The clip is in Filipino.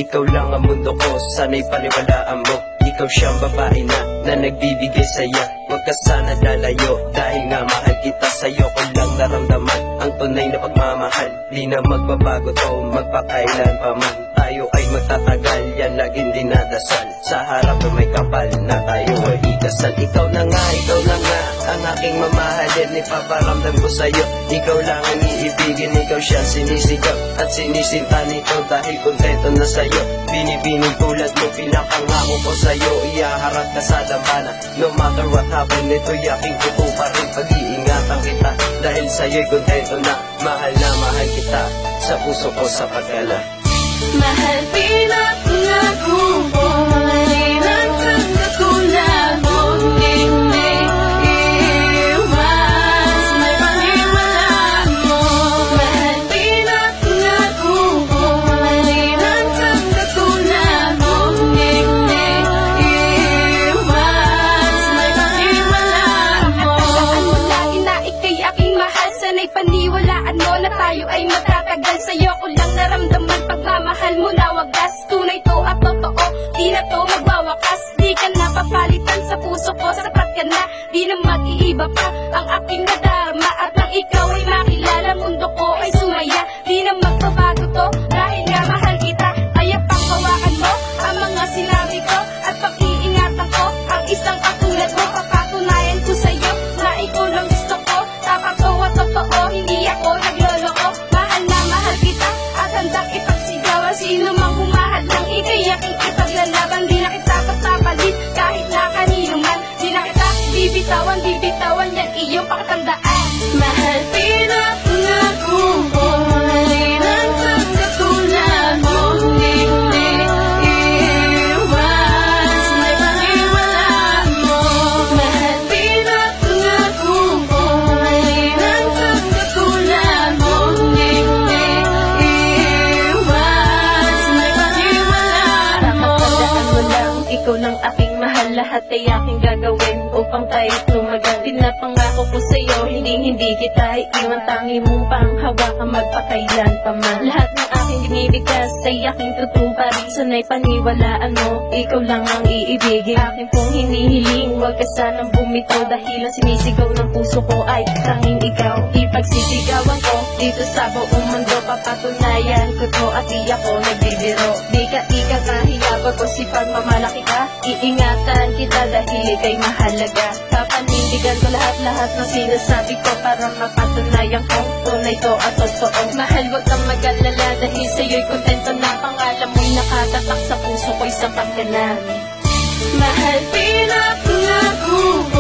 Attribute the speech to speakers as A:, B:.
A: ikaw lang ang mundo ko, sana'y paniwalaan mo. Ikaw siyang babae na nagbibigay saya. Huwag ka sana lalayo, dahil nga mahal kita. Sa'yo ko lang naramdaman ang tunay na pagmamahal. Di na magbabago to, magpakailan pa man. Tayo ay magtatagal, yan laging dinadasal. Sa harap may kapal na tayo ay ikasal. Ikaw na nga ang aking mamahalin. Ipaparamdam ko sa'yo, ikaw lang ang iibigin. Ikaw siya sinisigaw at sinisinta nito, dahil kontento na sa'yo. Binibining tulad mo, pinapangako ko sa'yo. Iyaharap ka sa labanan, no matter what happen. Ito'y aking totoo pa rin, pag-iingatan kita. Dahil sa'yo'y kontento na mahal kita. Sa puso ko sa pagkala.
B: Mahal pinapangako ko, malinan sa katulad mo. Hindi iwas, may paniwalaan mo. Mahal pinapangako ko, malinan sa katulad mo. Hindi iwas, may paniwalaan mo. Tandaan mo lagi na ika'y aking mahal. Sana'y paniwalaan mo na tayo ay matatagal. Sa'yo ko lang naramdaman pagmamahal mo na wagas. Tunay to at totoo, di na to magwawakas. Di ka na papalitan sa puso ko, sapat ka na. Di na mag-iiba pa ang aking nadarama. At nang ikaw ay makilala, mundo ko ay sumaya. Di na magbabago to, dahil nga mahal kita. Kaya pang hawakan mo ang mga sinabi ko, at pag-iingatan ko ang isang katulad mo. Papatunayan ko sa'yo na ikaw lang gusto ko. Tapat to at totoo, hindi ako nagloloko. Mahal na mahal kita at handang ipagsigawan. Sino mang humahad ng ika'y aking ipaglalaban. Di na kita pagpapalit kahit na kanino man. Di na kita bibitawan yan iyong pakatandaan. Mahal pinapangako ko, malinan sa katulad mo. Hindi iwas, may paniwalaan mo. Mahal pinapangako ko, malinan sa katulad mo. Hindi iwas, may paniwalaan mo. Tandaan mo lang, ikaw lang aking mahal. Lahat ay aking gagawin upang tayo tumagal. Pinapangako ko sa'yo, hindi kita iiwan. Tangi mong panghawakan magpakailan pa man. Lahat ng aking binibigkas ay aking tutuparin. Sana'y paniwalaan mo, ikaw lang ang iibigin. Akin pong hinihiling, huwag ka sanang bumitaw. Dahil ang sinisigaw ng puso ko ay tanging ikaw. Ipagsisigawan ko dito sa buong mundo. Papatunayan ko to at di ako nagbibiro. Di ka ikakahiya, ko si pagmamalaki ka. Iingatan kita dahil ika'y mahalaga. Papanindigan ko lahat ng sinasabi ko, para mapatunayan ko tunay to at totoo. Mahal, wag kang mag-alala, dahil sa'yo'y kontento na. Pangalan mo'y nakatatak sa puso ko'y sapat ka na. Mahal pinapangako ko,